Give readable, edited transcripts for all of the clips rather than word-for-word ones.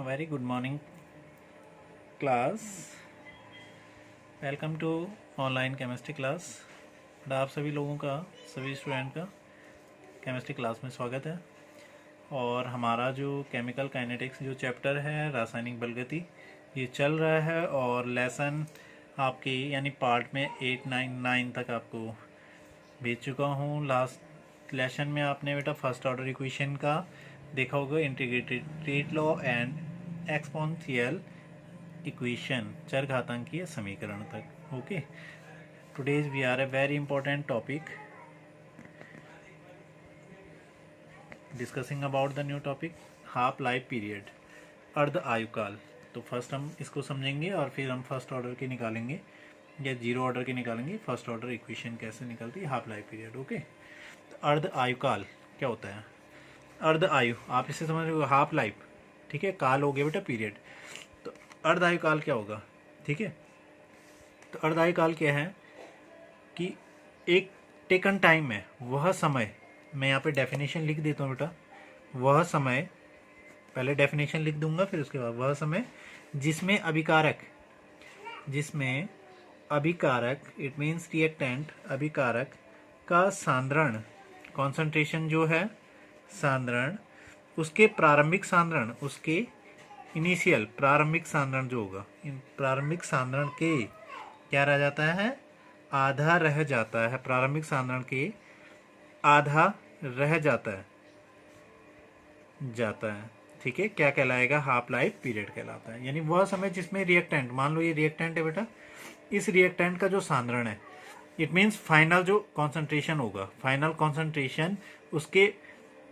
Very good morning class. Welcome to online chemistry class. आप सभी लोगों का, सभी स्टूडेंट का केमिस्ट्री क्लास में स्वागत है। और हमारा जो केमिकल काइनेटिक्स जो चैप्टर है, रासायनिक बलगति, ये चल रहा है। और लेसन आपकी यानी पार्ट में 8, 9 तक आपको भेज चुका हूँ। लास्ट लेसन में आपने बेटा फर्स्ट ऑर्डर इक्वेशन का देखा होगा, integrated rate law and exponential equation, चरघातांकीय समीकरण तक। Okay, today's we are a very important topic discussing about the new topic half life period, अर्ध आयुकाल। तो फर्स्ट हम इसको समझेंगे और फिर हम फर्स्ट ऑर्डर की निकालेंगे या जीरो ऑर्डर की निकालेंगे। फर्स्ट ऑर्डर इक्वेशन कैसे निकलती है, हाफ लाइफ पीरियड। ओके, तो अर्ध आयुकाल क्या होता है? अर्ध आयु आप इसे समझ रहे हो, हाफ लाइफ, ठीक है। काल हो गया बेटा पीरियड, तो अर्ध आयुकाल क्या होगा? ठीक है, तो अर्ध आयुकाल क्या है कि एक टेकन टाइम है, वह समय, मैं यहाँ पे डेफिनेशन लिख देता हूँ बेटा। वह समय, पहले डेफिनेशन लिख दूंगा, फिर उसके बाद वह समय जिसमें अभिकारक इट मीन्स रिएक्टेंट, अभिकारक का सांद्रण, कॉन्सेंट्रेशन जो है सांद्रण, उसके प्रारंभिक सांद्रण, उसके इनिशियल प्रारंभिक सांद्रण जो होगा, इन प्रारंभिक सांद्रण के क्या रह जाता है? आधा रह जाता है। प्रारंभिक सांद्रण के आधा रह जाता है, ठीक है। क्या कहलाएगा? हाफ लाइफ पीरियड कहलाता है। यानी वह समय जिसमें रिएक्टेंट, मान लो ये रिएक्टेंट है बेटा, इस रिएक्टेंट का जो सांद्रण है, इट मीन्स फाइनल जो कॉन्सेंट्रेशन होगा, फाइनल कॉन्सेंट्रेशन उसके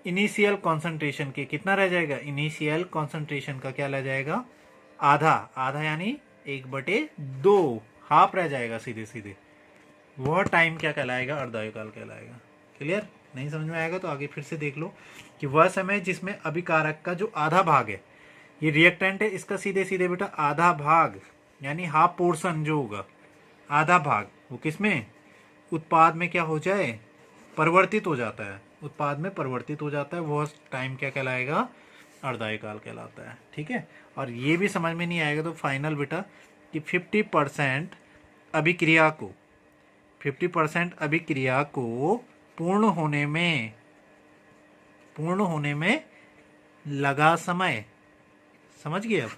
इनिशियल कॉन्सेंट्रेशन के कितना रह जाएगा? इनिशियल कॉन्सेंट्रेशन का क्या रह जाएगा? आधा यानी 1/2, हाफ रह जाएगा सीधे सीधे। वह टाइम क्या कहलाएगा? अर्धायुकाल कहलाएगा। क्लियर? नहीं समझ में आएगा तो आगे फिर से देख लो कि वह समय जिसमें अभिकारक का जो आधा भाग है, ये रिएक्टेंट है, इसका सीधे सीधे बेटा आधा भाग यानी हाफ पोर्शन जो होगा, आधा भाग, वो किसमें? उत्पाद में क्या हो जाए? परिवर्तित हो जाता है, उत्पाद में परिवर्तित हो जाता है। वह टाइम क्या कहलाएगा? अर्धायुकाल कहलाता है, ठीक है। और ये भी समझ में नहीं आएगा तो फाइनल बेटा कि 50% अभिक्रिया को पूर्ण होने में लगा समय, समझ गए? अब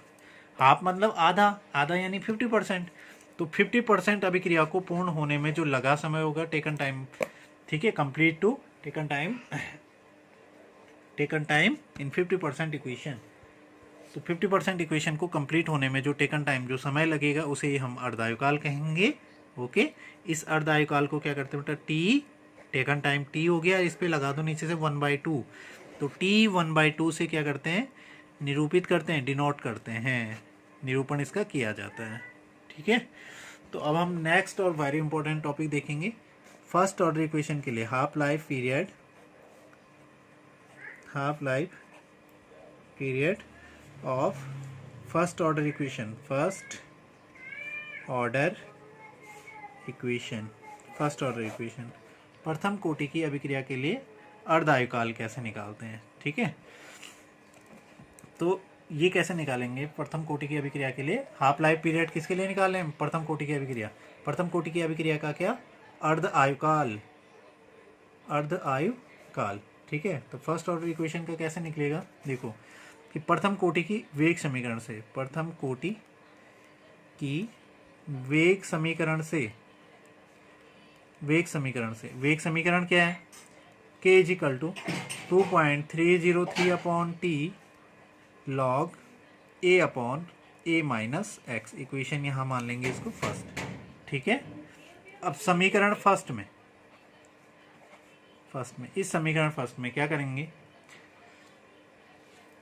हाफ मतलब आधा यानी 50%, तो 50% अभिक्रिया को पूर्ण होने में जो लगा समय होगा, टेकन टाइम, ठीक है, complete to taken time in 50% equation. तो 50% इक्वेशन को कंप्लीट होने में जो टेकन टाइम, जो समय लगेगा, उसे हम अर्धायुकाल कहेंगे। ओके, इस अर्धायुकाल को क्या करते हैं बेटा? टी, टेकन टाइम टी हो गया, इस पे लगा दो नीचे से 1/2, तो टी 1/2 से क्या करते हैं? निरूपित करते हैं, डिनोट करते हैं, निरूपण इसका किया जाता है, ठीक है। तो अब हम नेक्स्ट और वेरी इंपॉर्टेंट टॉपिक देखेंगे फर्स्ट ऑर्डर इक्वेशन के लिए, half life period of first order equation, प्रथम कोटि की अभिक्रिया के लिए अर्धायुकाल कैसे निकालते हैं, ठीक है। तो ये कैसे निकालेंगे? प्रथम कोटि की अभिक्रिया के लिए हाफ लाइफ पीरियड किसके लिए निकाल रहे हैं? प्रथम कोटि की अभिक्रिया का क्या? अर्ध आयुकाल, ठीक है। तो फर्स्ट ऑर्डर इक्वेशन का कैसे निकलेगा? देखो कि प्रथम कोटि की वेग समीकरण वेग समीकरण क्या है? k = 2.303/t log a/a-x। Equation यहाँ मान लेंगे इसको फर्स्ट, ठीक है। अब समीकरण फर्स्ट में इस समीकरण फर्स्ट में क्या करेंगे?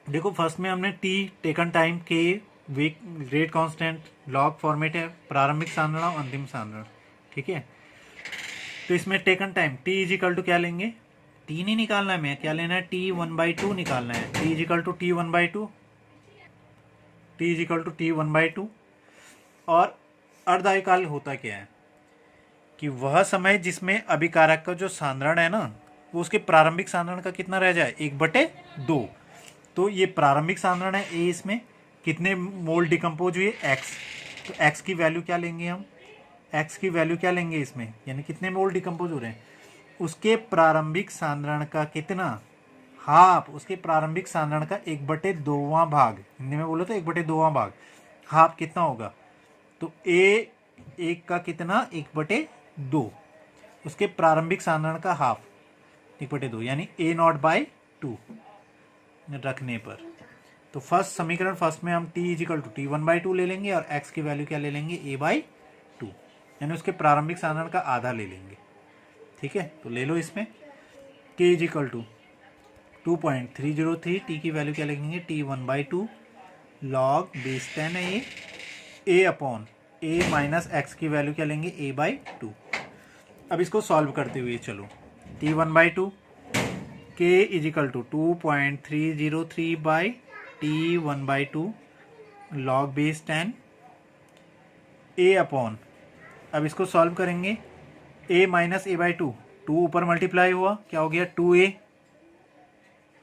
देखो फर्स्ट में हमने टी, टेकन टाइम, के, वेग, रेट कांस्टेंट, लॉग फॉर्मेट है, प्रारंभिक सांद्रण और अंतिम सांद्रण, ठीक है। तो इसमें टेकन टाइम टी = क्या लेंगे? टी नहीं निकालना है, मैं क्या लेना है? टी 1/2 निकालना है। T = T 1/2। और अर्धायुकाल होता क्या है? कि वह समय जिसमें अभिकारक का जो सांद्रण है ना वो उसके प्रारंभिक सांद्रण का कितना रह जाए, 1/2। तो ये प्रारंभिक सांद्रण है ए, इसमें कितने मोल डिकम्पोज हुए, एक्स। तो एक्स की वैल्यू क्या लेंगे हम, एक्स की वैल्यू क्या लेंगे इसमें, यानी कितने मोल डिकम्पोज हो रहे हैं, उसके प्रारंभिक सांद्रण का कितना, हाफ, उसके प्रारंभिक सांद्रण का 1/2वां भाग, हिंदी में बोलो तो 1/2वां भाग, हाफ कितना होगा, तो ए एक का कितना 1/2, उसके प्रारंभिक सांद्रण का हाफ 1/2, यानी A0/2 रखने पर। तो फर्स्ट समीकरण फर्स्ट में हम t = T1/2 ले लेंगे और x की वैल्यू क्या ले लेंगे, A/2, यानी उसके प्रारंभिक सांद्रण का आधा ले लेंगे। ठीक है, तो ले लो इसमें k = 2.303, t की वैल्यू क्या लिखेंगे, T1/2 log बेस 10 है ये, a upon a minus x की वैल्यू क्या लेंगे, A/2। अब इसको सॉल्व करते हुए चलो, T1/2 k = 2.303 T1/2 log base 10 a upon, अब इसको सॉल्व करेंगे, a माइनस A/2, 2 ऊपर मल्टीप्लाई हुआ क्या हो गया 2a,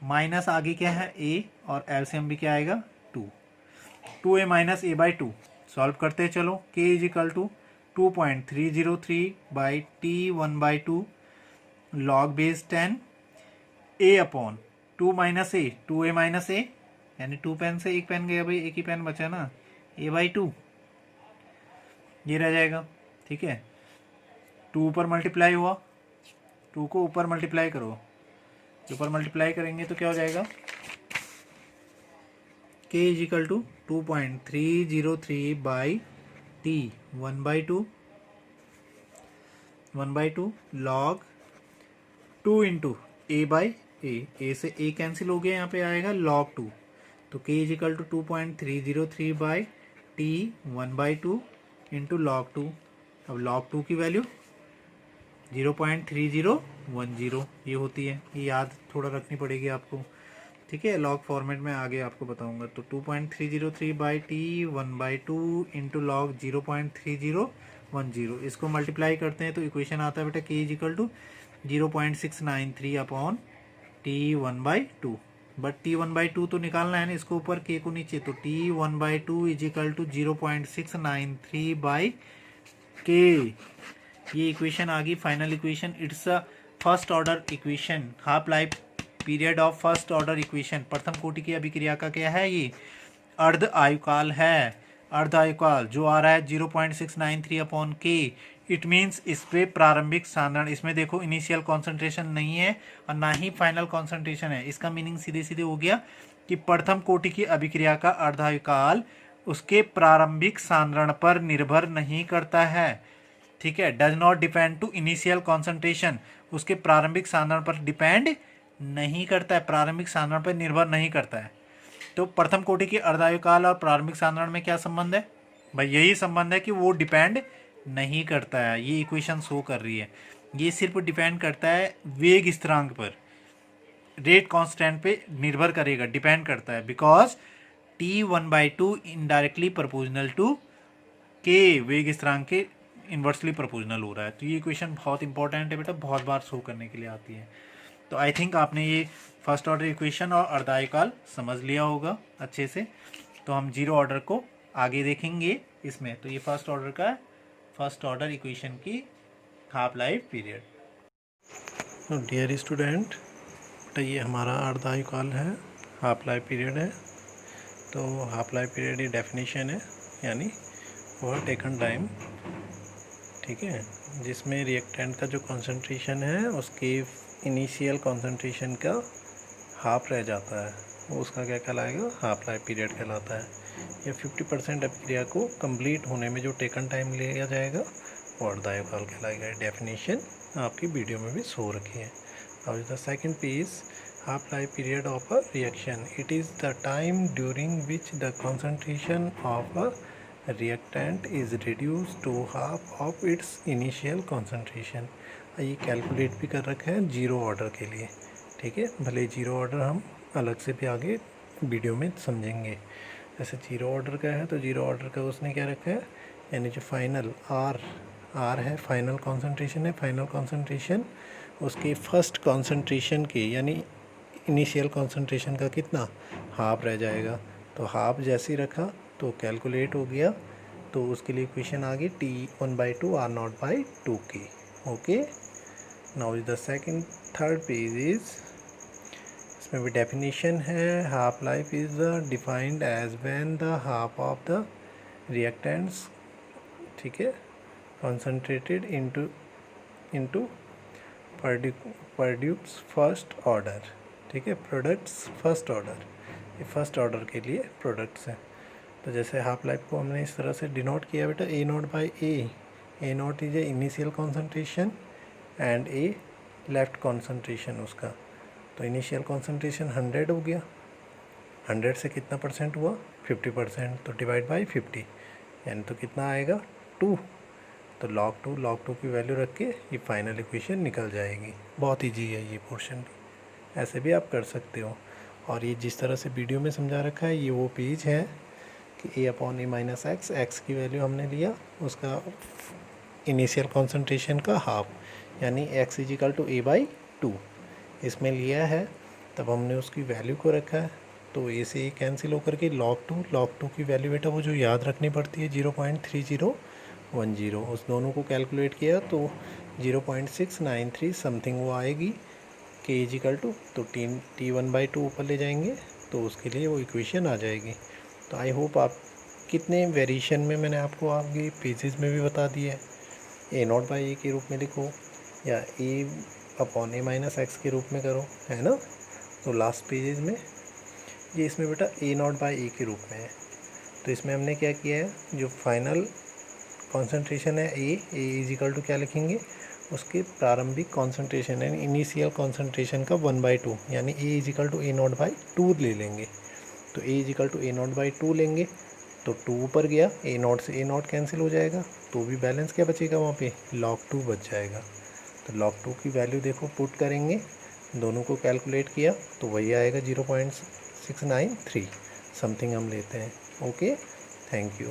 माइनस आगे क्या है a, और एलसीएम भी क्या आएगा 2, 2a माइनस A/2 सॉल्व करते चलो, k = 2.303 T1/2 log base 10 a upon 2 minus a, 2a minus a, यानी 2 पेन से 1 पेन गया भाई, एक ही पेन बचा ना, A/2 ये रह जाएगा। ठीक है, 2 ऊपर मल्टीप्लाई हुआ, 2 को ऊपर मल्टीप्लाई करो, ऊपर मल्टीप्लाई करेंगे तो क्या हो जाएगा, k = 2.303 T1/2 log 2 into A से a कैंसिल हो गया, यहाँ पे आएगा log 2, तो k = 2.303 T1/2 इंटू log 2। अब log 2 की वैल्यू 0.3010 ये होती है, ये याद थोड़ा रखनी पड़ेगी आपको। ठीक है, लॉग फॉर्मेट में आगे आपको बताऊंगा। तो 2.303 T1/2 इंटू लॉग 0.3010, इसको मल्टीप्लाई करते हैं तो इक्वेशन आता है बेटा k = 0.693 upon T1/2, but T1/2 तो निकालना है ना, इसको ऊपर k को नीचे, तो T1/2 = 0.693 k, ये इक्वेशन आ गई final equation. It's a first order equation, half life period of first order equation. प्रथम कोटि की अभिक्रिया का क्या है, ये अर्ध आयुकाल है, अर्ध आयुकाल जो आ रहा है 0.693 अपॉन के। इट मीन्स इस पे प्रारंभिक सांद्रण, इसमें देखो इनिशियल कॉन्सेंट्रेशन नहीं है और ना ही फाइनल कॉन्सेंट्रेशन है। इसका मीनिंग सीधे सीधे हो गया कि प्रथम कोटि की अभिक्रिया का अर्ध आयुकाल उसके प्रारंभिक सांद्रण पर निर्भर नहीं करता है। ठीक है, does not depend to initial concentration, उसके प्रारंभिक सांद्रण पर डिपेंड नहीं करता है, प्रारंभिक सांद्रण पर निर्भर नहीं करता है। तो प्रथम कोटि की अर्धायुकाल और प्रारंभिक सांद्रण में क्या संबंध है भाई, यही संबंध है कि वो डिपेंड नहीं करता है। ये इक्वेशन शो कर रही है, ये सिर्फ डिपेंड करता है वेग स्थिरांक पर, रेट कांस्टेंट पे निर्भर करेगा, डिपेंड करता है, because T1/2 indirectly proportional to के, वेग स्थिरांक के इन्वर्सली प्रोपोर्शनल हो रहा है। तो ये इक्वेशन बहुत इंपॉर्टेंट है बेटा, बहुत बार शो करने के लिए आती है। तो आई थिंक आपने ये फर्स्ट ऑर्डर इक्वेशन और अर्धायुकाल समझ लिया होगा अच्छे से। तो हम जीरो ऑर्डर को आगे देखेंगे इसमें। तो ये फर्स्ट ऑर्डर का फर्स्ट ऑर्डर इक्वेशन की half life period. Dear student, तो ये हमारा अर्धायुकाल है, हाफ लाइफ पीरियड है। तो हाफ लाइफ पीरियड ये डेफिनेशन है, यानी वह टेकन टाइम, ठीक है, जिसमें रिएक्टेंट का जो कॉन्सेंट्रेशन है उसके इनिशियल कॉन्सेंट्रेशन का हाफ रह जाता है, वो उसका क्या कहलाएगा, हाफ लाइफ पीरियड कहलाता है। या 50% अभिक्रिया को कंप्लीट होने में जो टेकन टाइम लिया जाएगा वो अर्धायुकाल कहलाएगा। डेफिनेशन आपकी वीडियो में भी शो रखी है। और the second piece, half life period of a reaction, it is the time during which the concentration of a reactant is reduce to half of its initial concentration. ये calculate भी कर रखा है जीरो ऑर्डर के लिए, ठीक है। भले जीरो ऑर्डर हम अलग से भी आगे वीडियो में समझेंगे। जैसे जीरो ऑर्डर का है तो जीरो ऑर्डर का उसने क्या रखा है, यानी जो फाइनल आर आर है फाइनल कॉन्सेंट्रेशन है, फाइनल कॉन्सेंट्रेशन उसके फर्स्ट कॉन्सेंट्रेशन के यानी इनिशियल कॉन्सेंट्रेशन का कितना हाफ रह जाएगा। तो हाफ जैसे ही रखा तो कैलकुलेट हो गया, तो उसके लिए इक्वेशन आ गई T1/2 R0/2K। Okay, now is the second third page is, इसमें भी डेफिनेशन है। Half life is defined as when the half of the reactants, ठीक है, concentrated into produce first order, ठीक है, प्रोडक्ट्स फर्स्ट ऑर्डर, ये first order के लिए प्रोडक्ट्स हैं। तो जैसे हाफ लाइफ को हमने इस तरह से डिनोट किया बेटा, A0/A, A0 is a initial concentration and A left concentration उसका। तो इनिशियल कॉन्सेंट्रेशन 100 हो गया, 100 से कितना परसेंट हुआ 50%, तो डिवाइड बाई 50 यानी तो कितना आएगा 2। तो log 2 की वैल्यू रख के ये फाइनल इक्वेशन निकल जाएगी। बहुत ईजी है ये पोर्शन भी, ऐसे भी आप कर सकते हो। और ये जिस तरह से वीडियो में समझा रखा है ये वो पेज है कि A/A - x की वैल्यू हमने लिया उसका इनिशियल कॉन्सेंट्रेशन का हाफ, यानी x = A/2 इसमें लिया है, तब हमने उसकी वैल्यू को रखा है। तो A से ये कैंसिल होकर के log 2 की वैल्यू बेटा वो जो याद रखनी पड़ती है 0.3010, उस दोनों को कैलकुलेट किया तो 0.693 समथिंग वो आएगी। K = तो T1/2 ऊपर ले जाएंगे तो उसके लिए वो इक्वेशन आ जाएगी। तो आई होप आप कितने वेरिएशन में मैंने आपको आगे पेजेस में भी बता दिया है। A0/A के रूप में लिखो या A/A - x के रूप में करो, है ना। तो लास्ट पेजेस में ये इसमें बेटा A0/A के रूप में है। तो इसमें हमने क्या किया है, जो फाइनल कॉन्सेंट्रेशन है A = क्या लिखेंगे, उसके प्रारंभिक कॉन्सेंट्रेशन है इनिशियल कॉन्सेंट्रेशन का 1/2 यानी A = A0/2 ले लेंगे। तो A = A0/2 लेंगे तो 2 ऊपर गया, A0 से A0 कैंसिल हो जाएगा, तो भी बैलेंस क्या बचेगा वहाँ पे log 2 बच जाएगा। तो log 2 की वैल्यू देखो पुट करेंगे, दोनों को कैलकुलेट किया तो वही आएगा 0.693 समथिंग हम लेते हैं। Okay, thank you.